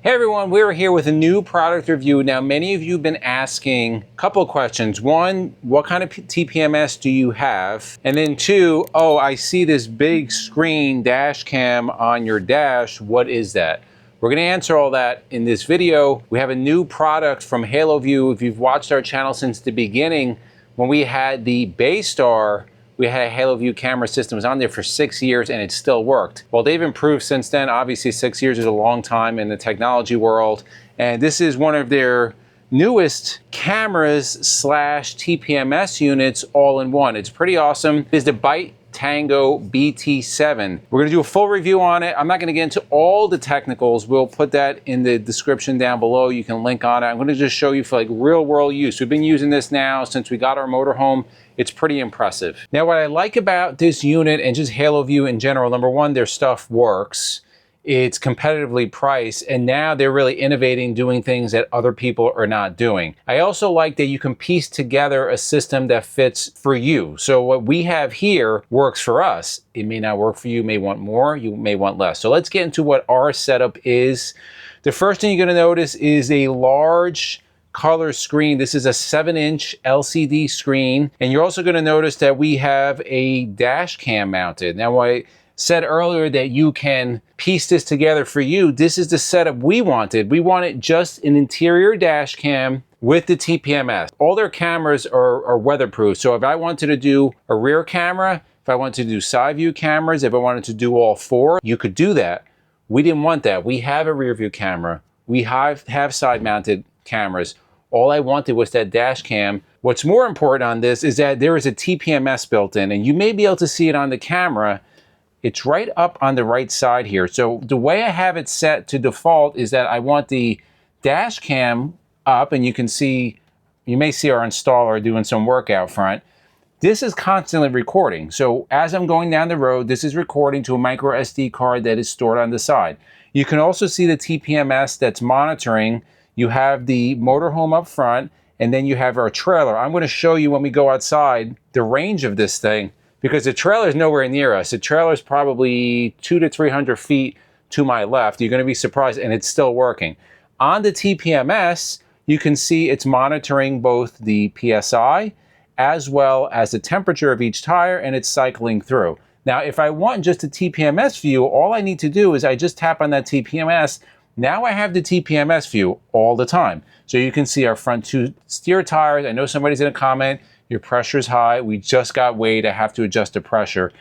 Hey everyone, we're here with a new product review. Now, many of you have been asking a couple of questions. One, what kind of TPMS do you have? And then two, oh, I see this big screen dash cam on your dash. What is that? We're gonna answer all that in this video. We have a new product from Haloview. If you've watched our channel since the beginning, when we had the Baystar, we had a Haloview camera system. It was on there for 6 years and it still worked. Well, they've improved since then. Obviously, 6 years is a long time in the technology world. And this is one of their newest cameras slash TPMS units all in one. It's pretty awesome. It's the Byte Tango BT7. We're gonna do a full review on it. I'm not gonna get into all the technicals. We'll put that in the description down below. You can link on it. I'm gonna just show you for like real world use. We've been using this now since we got our motorhome. It's pretty impressive. Now, what I like about this unit and just Haloview in general, number one, their stuff works. It's competitively priced, and now they're really innovating, doing things that other people are not doing. I also like that you can piece together a system that fits for you. So what we have here works for us. It may not work for you, you may want more, you may want less. So let's get into what our setup is. The first thing you're gonna notice is a large color screen. This is a 7-inch LCD screen. And you're also gonna notice that we have a dash cam mounted. Now, I said earlier that you can piece this together for you. This is the setup we wanted. We wanted just an interior dash cam with the TPMS. All their cameras are weatherproof. So if I wanted to do a rear camera, if I wanted to do side view cameras, if I wanted to do all four, you could do that. We didn't want that. We have a rear view camera. We have side mounted cameras. All I wanted was that dash cam. What's more important on this is that there is a TPMS built in, and you may be able to see it on the camera. It's right up on the right side here. So the way I have it set to default is that I want the dash cam up, and you can see, you may see our installer doing some work out front. This is constantly recording. So as I'm going down the road, this is recording to a micro SD card that is stored on the side. You can also see the TPMS that's monitoring. You have the motorhome up front, and then you have our trailer. I'm going to show you when we go outside the range of this thing, because the trailer is nowhere near us. The trailer is probably 200 to 300 feet to my left. You're going to be surprised, and it's still working. On the TPMS, you can see it's monitoring both the PSI as well as the temperature of each tire, and it's cycling through. Now, if I want just a TPMS view, all I need to do is I just tap on that TPMS. Now I have the TPMS view all the time. So you can see our front two steer tires. I know somebody's gonna comment, your pressure's high. We just got weighed, I have to adjust the pressure.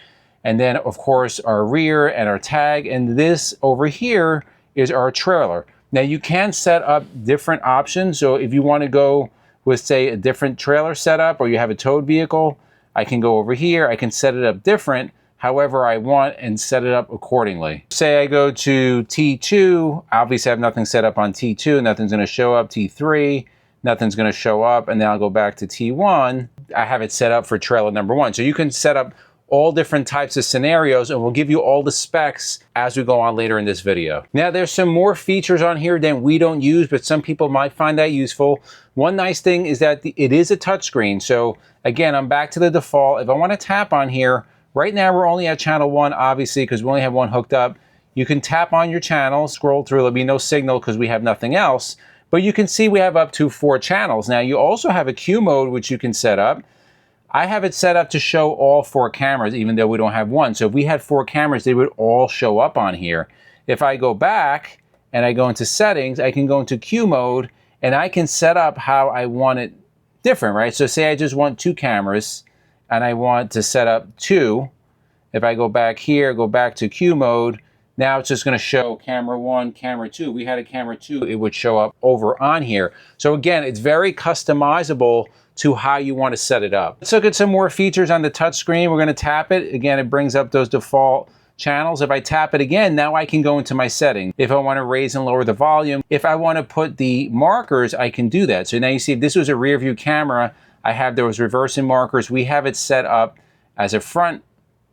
And then of course our rear and our tag, and this over here is our trailer. Now you can set up different options. So if you wanna go with say a different trailer setup, or you have a towed vehicle, I can go over here, I can set it up different however I want and set it up accordingly. Say I go to T2, obviously I have nothing set up on T2, nothing's gonna show up. T3, nothing's gonna show up, and then I'll go back to T1. I have it set up for trailer number one. So you can set up all different types of scenarios, and we'll give you all the specs as we go on later in this video. Now there's some more features on here that we don't use, but some people might find that useful. One nice thing is that it is a touchscreen. So again, I'm back to the default. If I wanna tap on here, right now we're only at channel 1, obviously, because we only have one hooked up. You can tap on your channel, scroll through, there'll be no signal because we have nothing else. But you can see we have up to 4 channels. Now you also have a Q mode, which you can set up. I have it set up to show all 4 cameras, even though we don't have one. So if we had 4 cameras, they would all show up on here. If I go back and I go into settings, I can go into Q mode, and I can set up how I want it different, right? So say I just want 2 cameras, and I want to set up 2. If I go back here, go back to Q mode, now it's just gonna show camera 1, camera 2. We had a camera 2, it would show up over on here. So again, it's very customizable to how you want to set it up. Let's look at some more features on the touch screen. We're gonna tap it. Again, it brings up those default channels. If I tap it again, now I can go into my settings. If I wanna raise and lower the volume, if I wanna put the markers, I can do that. So now you see, if this was a rear view camera, I have those reversing markers. We have it set up as a front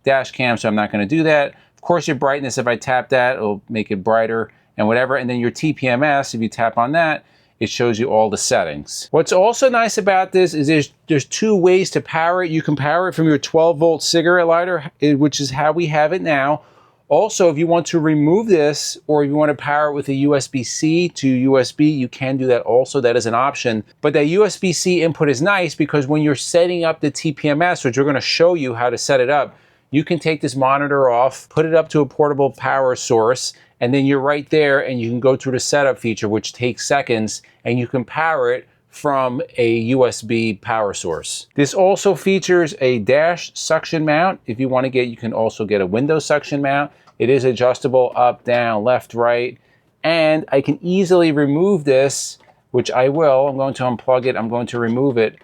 dash cam, so I'm not gonna do that. Of course, your brightness, if I tap that, it'll make it brighter and whatever. And then your TPMS, if you tap on that, it shows you all the settings. What's also nice about this is there's 2 ways to power it. You can power it from your 12-volt cigarette lighter, which is how we have it now, Also, if you want to remove this or if you want to power it with a USB-C to USB, you can do that also. That is an option. But that USB-C input is nice because when you're setting up the TPMS, which we're going to show you how to set it up, you can take this monitor off, put it up to a portable power source, and then you're right there and you can go through the setup feature, which takes seconds, and you can power it from a USB power source. This also features a dash suction mount. If you want to get, you can also get a window suction mount. It is adjustable up, down, left, right, and I can easily remove this, which I will. I'm going to unplug it. I'm going to remove it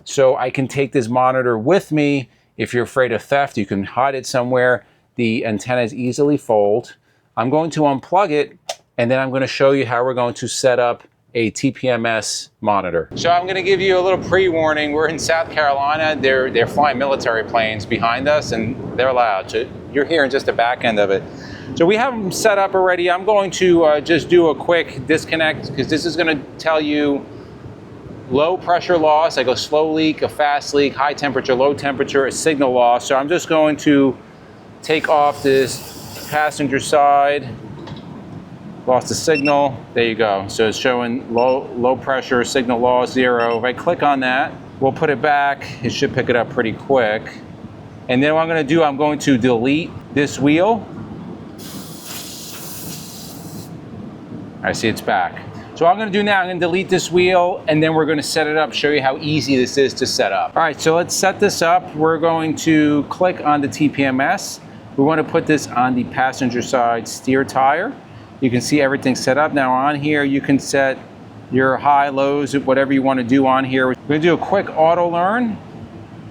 so I can take this monitor with me. If you're afraid of theft, you can hide it somewhere. The antennas easily fold. I'm going to unplug it, and then I'm going to show you how we're going to set up a TPMS monitor. So I'm going to give you a little pre-warning. We're in South Carolina. They're flying military planes behind us, and they're loud. So you're hearing just the back end of it. So we have them set up already. I'm going to just do a quick disconnect because this is going to tell you low pressure loss. I go slow leak, a fast leak, high temperature, low temperature, a signal loss. So I'm just going to take off this passenger side. Lost the signal. There you go. So it's showing low pressure, signal loss, 0. If I click on that, we'll put it back. It should pick it up pretty quick. And then what I'm going to do, I'm going to delete this wheel. I see it's back. So what I'm going to do now, I'm going to delete this wheel, and then we're going to set it up, show you how easy this is to set up. All right, so let's set this up. We're going to click on the TPMS. We want to put this on the passenger side steer tire. You can see everything set up. Now on here, you can set your high, lows, whatever you want to do on here. We're going to do a quick auto learn.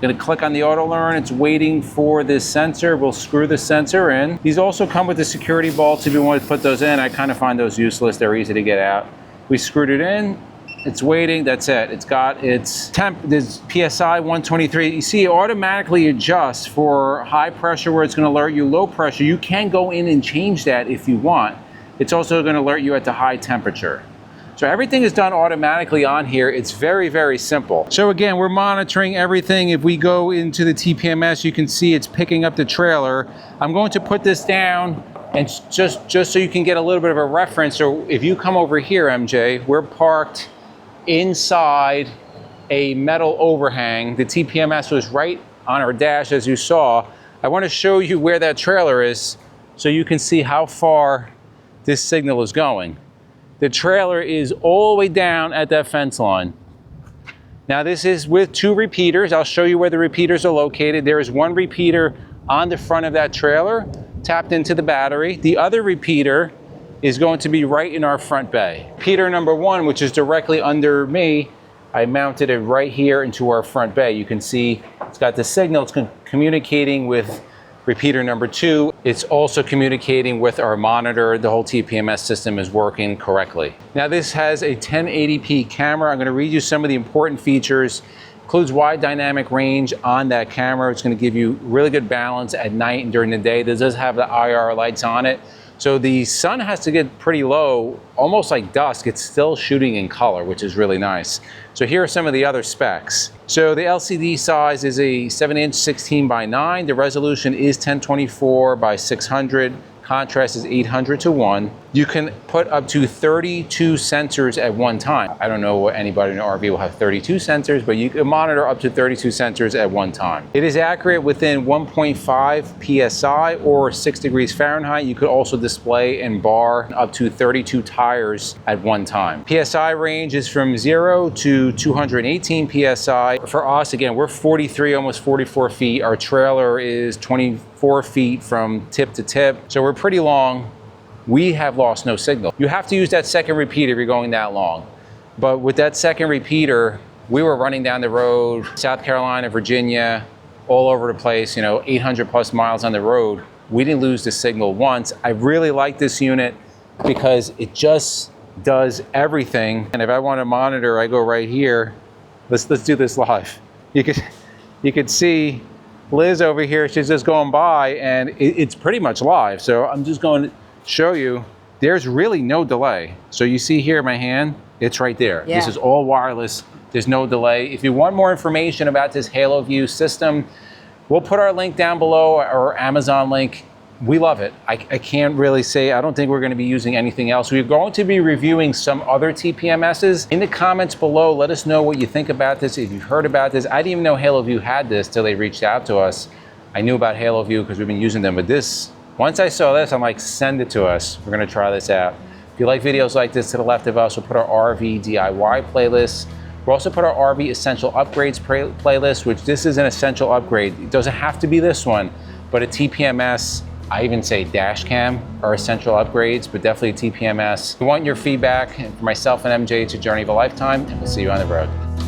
Going to click on the auto learn. It's waiting for this sensor. We'll screw the sensor in. These also come with the security bolts if you want to put those in. I kind of find those useless. They're easy to get out. We screwed it in. It's waiting. That's it. It's got its temp. There's PSI 123. You see, it automatically adjusts for high pressure where it's going to alert you. Low pressure, you can go in and change that if you want. It's also going to alert you at the high temperature. So everything is done automatically on here. It's very, very simple. So again, we're monitoring everything. If we go into the TPMS, you can see it's picking up the trailer. I'm going to put this down, and just so you can get a little bit of a reference. So if you come over here, MJ, we're parked inside a metal overhang. The TPMS was right on our dash, as you saw. I want to show you where that trailer is so you can see how far this signal is going. The trailer is all the way down at that fence line. Now this is with 2 repeaters. I'll show you where the repeaters are located. There is one repeater on the front of that trailer, tapped into the battery. The other repeater is going to be right in our front bay. Repeater number 1, which is directly under me, I mounted it right here into our front bay. You can see it's got the signal. It's communicating with repeater number 2. It's also communicating with our monitor. The whole TPMS system is working correctly. Now this has a 1080p camera. I'm going to read you some of the important features. Includes wide dynamic range on that camera. It's going to give you really good balance at night and during the day. This does have the IR lights on it. So the sun has to get pretty low, almost like dusk. It's still shooting in color, which is really nice. So here are some of the other specs. So the LCD size is a 7-inch 16:9. The resolution is 1024 by 600. Contrast is 800:1. You can put up to 32 sensors at one time. I don't know what anybody in an RV will have 32 sensors, but you can monitor up to 32 sensors at one time. It is accurate within 1.5 PSI or 6 degrees Fahrenheit. You could also display and bar up to 32 tires at one time. PSI range is from 0 to 218 PSI. For us, again, we're 43, almost 44 feet. Our trailer is 24 feet from tip to tip. So we're pretty long. We have lost no signal. You have to use that second repeater if you're going that long. But with that second repeater, we were running down the road, South Carolina, Virginia, all over the place, 800 plus miles on the road. We didn't lose the signal once. I really like this unit because it just does everything. And if I want to monitor, I go right here. Let's do this live. You could see Liz over here, she's just going by, and it's pretty much live. So I'm just going to show you, there's really no delay. So you see here my hand, it's right there. Yeah. This is all wireless. There's no delay. If you want more information about this Haloview system, we'll put our link down below, our Amazon link. we love it. I can't really say, I don't think we're going to be using anything else. We're going to be reviewing some other TPMSs. In the comments below, let us know what you think about this, if you've heard about this. I didn't even know Haloview had this till they reached out to us. I knew about Haloview because we've been using them, but this, once I saw this, I'm like, send it to us. We're going to try this out. If you like videos like this, to the left of us, we'll put our RV DIY playlist. We'll also put our RV Essential Upgrades playlist, which this is an essential upgrade. It doesn't have to be this one, but a TPMS, I even say Dashcam are essential upgrades, but definitely a TPMS. We want your feedback, and for myself and MJ, it's a journey of a lifetime, and we'll see you on the road.